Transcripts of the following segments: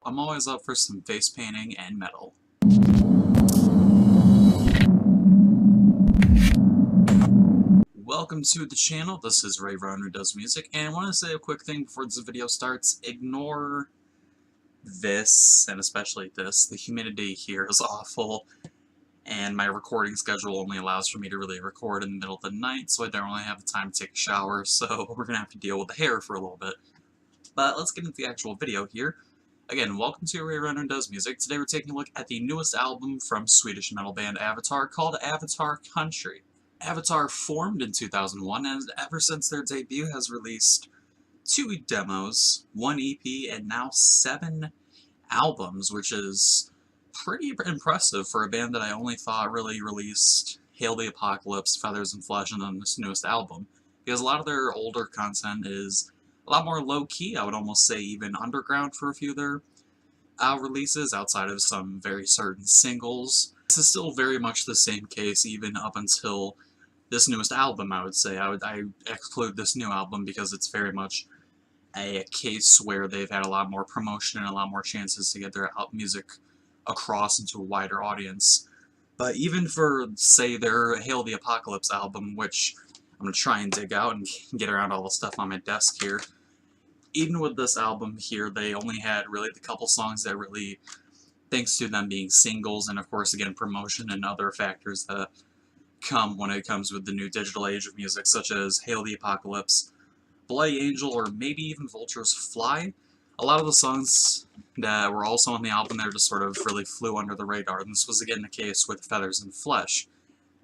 I'm always up for some face painting and metal. Welcome to the channel. This is Ray Runner Does Music, and I want to say a quick thing before this video starts. Ignore this, and especially this. The humidity here is awful, and my recording schedule only allows for me to really record in the middle of the night, so I don't really have the time to take a shower, so we're gonna have to deal with the hair for a little bit. But let's get into the actual video here. Again, welcome to Ray Runner Does Music. Today we're taking a look at the newest album from Swedish metal band Avatar called Avatar Country. Avatar formed in 2001 and ever since their debut has released 2 demos, 1 EP, and now 7 albums, which is pretty impressive for a band that I only thought really released Hail the Apocalypse, Feathers and Flesh, and then this newest album. Because a lot of their older content is a lot more low-key, I would almost say even underground for a few of their releases, outside of some very certain singles. This is still very much the same case even up until this newest album, I would say. I exclude this new album because it's very much a case where they've had a lot more promotion and a lot more chances to get their music across into a wider audience. But even for, say, their Hail the Apocalypse album, which I'm going to try and dig out and get around all the stuff on my desk here, even with this album here, they only had really the couple songs that really, thanks to them being singles, and of course, again, promotion and other factors that come when it comes with the new digital age of music, such as Hail the Apocalypse, Bloody Angel, or maybe even Vultures Fly. A lot of the songs that were also on the album there just sort of really flew under the radar, and this was again the case with Feathers and Flesh,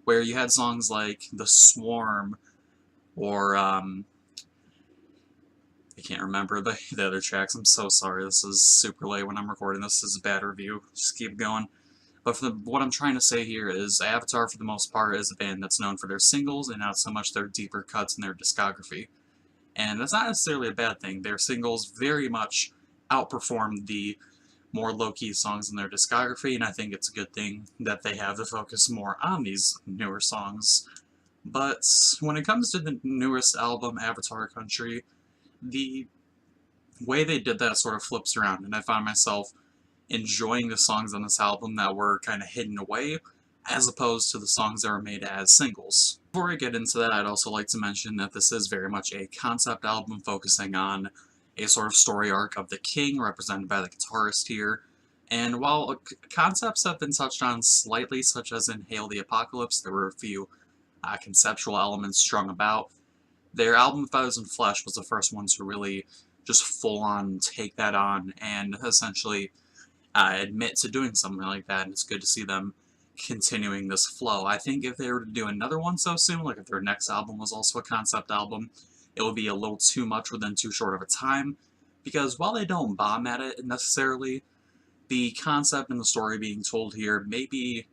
where you had songs like The Swarm, or I can't remember the other tracks. I'm so sorry. This is super late when I'm recording. This is a bad review. Just keep going. But what I'm trying to say here is Avatar, for the most part, is a band that's known for their singles and not so much their deeper cuts in their discography. And that's not necessarily a bad thing. Their singles very much outperform the more low-key songs in their discography, and I think it's a good thing that they have to focus more on these newer songs. But when it comes to the newest album, Avatar Country, the way they did that sort of flips around, and I found myself enjoying the songs on this album that were kind of hidden away, as opposed to the songs that were made as singles. Before I get into that, I'd also like to mention that this is very much a concept album focusing on a sort of story arc of the king, represented by the guitarist here. And while concepts have been touched on slightly, such as in Hail the Apocalypse, there were a few conceptual elements strung about. Their album Feathers and Flesh was the first one to really just full-on take that on and essentially admit to doing something like that, and it's good to see them continuing this flow. I think if they were to do another one so soon, like if their next album was also a concept album, it would be a little too much within too short of a time, because while they don't bomb at it necessarily, the concept and the story being told here maybe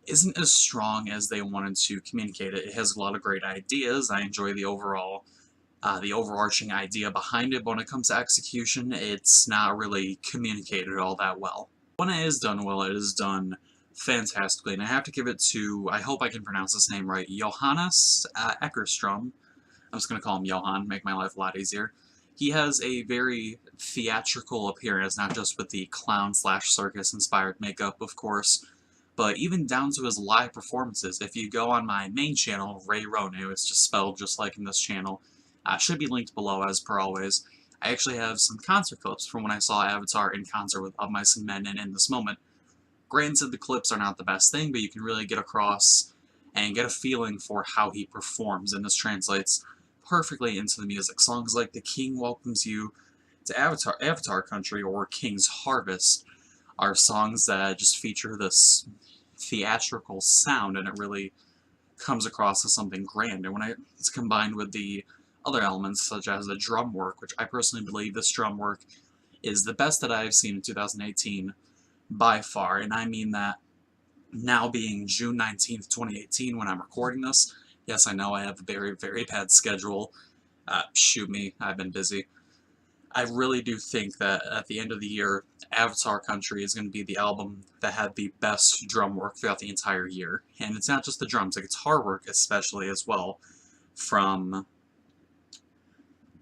isn't as strong as they wanted to communicate it. It has a lot of great ideas. I enjoy the overarching idea behind it, but when it comes to execution, it's not really communicated all that well. When it is done well, it is done fantastically, and I have to give it to, I hope I can pronounce this name right, Johannes Eckerstrom. I'm just going to call him Johan, make my life a lot easier. He has a very theatrical appearance, not just with the clown/circus-inspired makeup, of course, but even down to his live performances. If you go on my main channel, Ray Ronu, it's just spelled just like in this channel, should be linked below as per always. I actually have some concert clips from when I saw Avatar in concert with Of Mice and Men and In This Moment. Granted, the clips are not the best thing, but you can really get across and get a feeling for how he performs, and this translates perfectly into the music. Songs like The King Welcomes You to Avatar Country or King's Harvest are songs that just feature this theatrical sound, and it really comes across as something grand. And when it's combined with the other elements, such as the drum work, which I personally believe this drum work is the best that I've seen in 2018 by far, and I mean that now being June 19th, 2018 when I'm recording this. Yes, I know I have a very, very bad schedule. Shoot me, I've been busy. I really do think that at the end of the year, Avatar Country is going to be the album that had the best drum work throughout the entire year. And it's not just the drums, the guitar work especially as well, from,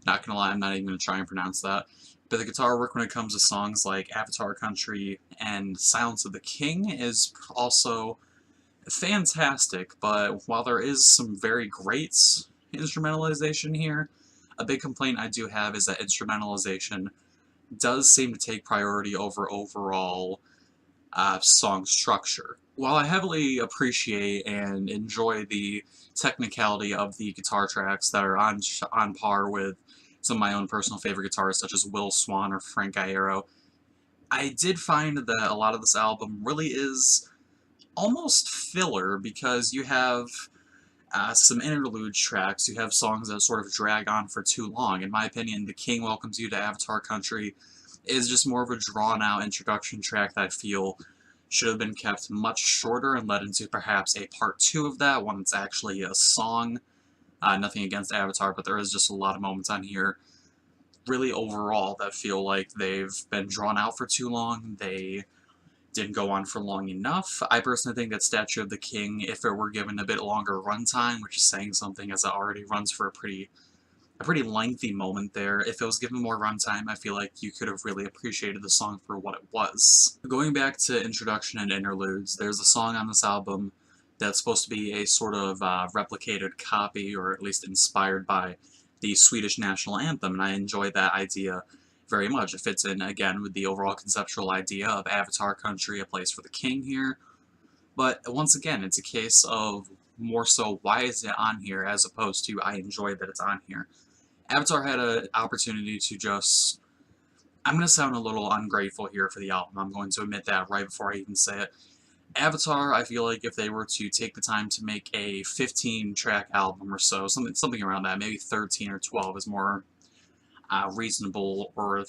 not gonna lie, I'm not even gonna try and pronounce that, But the guitar work when it comes to songs like Avatar Country and Silence of the King is also fantastic, but while there is some very great instrumentalization here, a big complaint I do have is that instrumentalization does seem to take priority over overall song structure. While I heavily appreciate and enjoy the technicality of the guitar tracks that are on par with some of my own personal favorite guitarists, such as Will Swan or Frank Iero, I did find that a lot of this album really is almost filler because you have some interlude tracks, you have songs that sort of drag on for too long. In my opinion, The King Welcomes You to Avatar Country is just more of a drawn-out introduction track that I feel should have been kept much shorter and led into perhaps a part 2 of that, one that's actually a song. Nothing against Avatar, but there is just a lot of moments on here, really overall, that feel like they've been drawn out for too long. They didn't go on for long enough. I personally think that Statue of the King, if it were given a bit longer runtime, which is saying something as it already runs for a pretty lengthy moment there, if it was given more runtime, I feel like you could have really appreciated the song for what it was. Going back to introduction and interludes, there's a song on this album that's supposed to be a sort of replicated copy, or at least inspired by the Swedish national anthem, and I enjoy that idea very much. It fits in, again, with the overall conceptual idea of Avatar Country, a place for the king here. But once again, it's a case of more so, why is it on here, as opposed to, I enjoy that it's on here. Avatar had an opportunity to just... I'm going to sound a little ungrateful here for the album. I'm going to admit that right before I even say it. Avatar, I feel like if they were to take the time to make a 15-track album or so, something around that, maybe 13 or 12 is more reasonable, or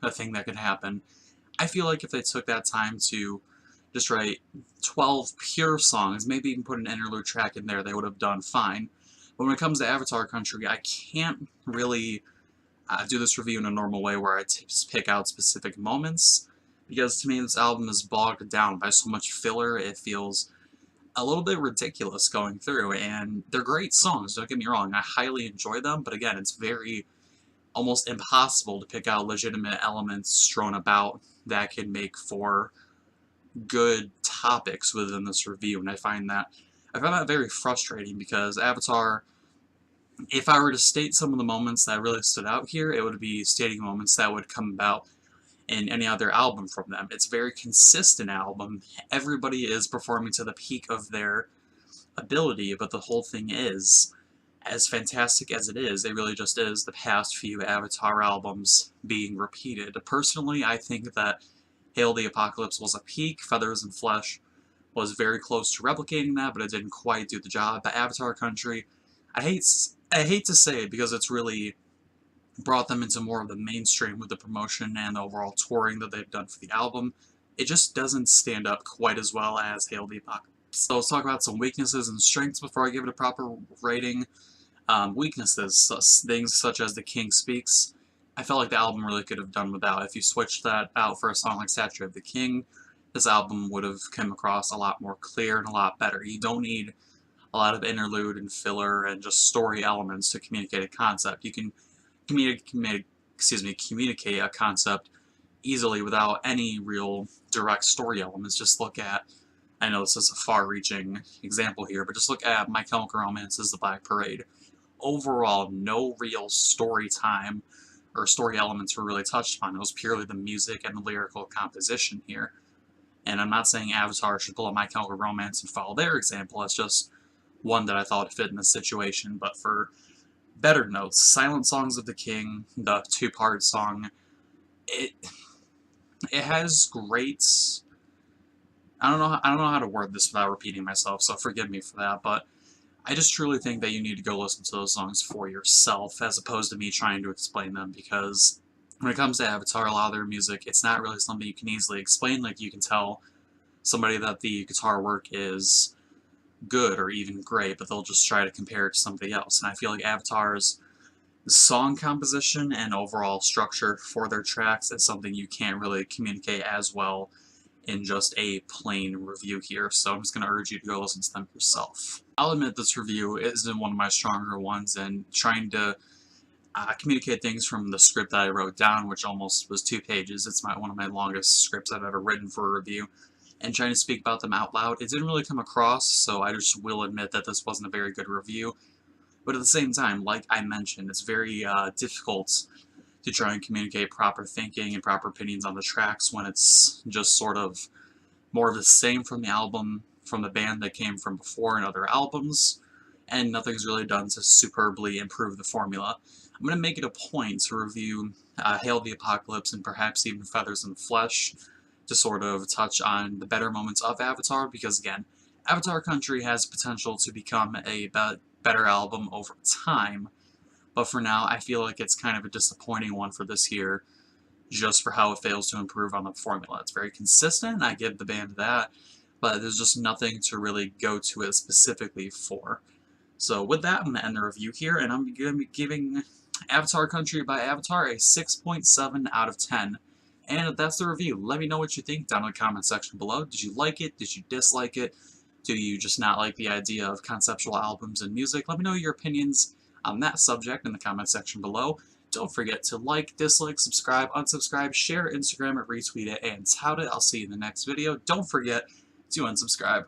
a thing that could happen. I feel like if they took that time to just write 12 pure songs, maybe even put an interlude track in there, they would have done fine. But when it comes to Avatar Country, I can't really do this review in a normal way where I just pick out specific moments, because to me this album is bogged down by so much filler. It feels a little bit ridiculous going through, and they're great songs, don't get me wrong, I highly enjoy them, but again, it's very almost impossible to pick out legitimate elements strewn about that can make for good topics within this review, and I find that very frustrating, because Avatar, if I were to state some of the moments that really stood out here, it would be stating moments that would come about in any other album from them. It's a very consistent album. Everybody is performing to the peak of their ability, but the whole thing is, as fantastic as it really just is the past few Avatar albums being repeated. Personally, I think that Hail the Apocalypse was a peak. Feathers and Flesh was very close to replicating that, but it didn't quite do the job. But Avatar Country, I hate to say it because it's really brought them into more of the mainstream with the promotion and the overall touring that they've done for the album. It just doesn't stand up quite as well as Hail the Apocalypse. So let's talk about some weaknesses and strengths before I give it a proper rating. Weaknesses, things such as The King Speaks, I felt like the album really could have done without. If you switched that out for a song like Statue of the King, this album would have come across a lot more clear and a lot better. You don't need a lot of interlude and filler and just story elements to communicate a concept. You can communicate a concept easily without any real direct story elements. Just look at, I know this is a far-reaching example here, but just look at My Chemical Romance's The Black Parade. Overall, no real story time or story elements were really touched on. It was purely the music and the lyrical composition here. And I'm not saying Avatar should pull up My Chemical Romance and follow their example. It's just one that I thought fit in this situation. But for better notes, Silent Songs of the King, the two-part song, it has great... I don't know how to word this without repeating myself, so forgive me for that, but I just truly think that you need to go listen to those songs for yourself, as opposed to me trying to explain them, because when it comes to Avatar, a lot of their music, it's not really something you can easily explain. Like, you can tell somebody that the guitar work is good or even great, but they'll just try to compare it to somebody else. And I feel like Avatar's song composition and overall structure for their tracks is something you can't really communicate as well in just a plain review here, so I'm just going to urge you to go listen to them yourself. I'll admit this review isn't one of my stronger ones, and trying to communicate things from the script that I wrote down, which almost was 2 pages. It's one of my longest scripts I've ever written for a review. And trying to speak about them out loud, it didn't really come across, so I just will admit that this wasn't a very good review. But at the same time, like I mentioned, it's very difficult to try and communicate proper thinking and proper opinions on the tracks when it's just sort of more of the same from the album, from the band that came from before in other albums, and nothing's really done to superbly improve the formula. I'm going to make it a point to review Hail the Apocalypse and perhaps even Feathers in the Flesh to sort of touch on the better moments of Avatar, because again, Avatar Country has potential to become a better album over time, but for now I feel like it's kind of a disappointing one for this year, just for how it fails to improve on the formula. It's very consistent, I give the band that, but there's just nothing to really go to it specifically for. So with that, I'm going to end the review here, and I'm going to be giving Avatar Country by Avatar a 6.7 out of 10. And that's the review. Let me know what you think down in the comment section below. Did you like it? Did you dislike it? Do you just not like the idea of conceptual albums and music? Let me know your opinions on that subject in the comment section below. Don't forget to like, dislike, subscribe, unsubscribe, share, Instagram it, retweet it, and tout it. I'll see you in the next video. Don't forget to unsubscribe.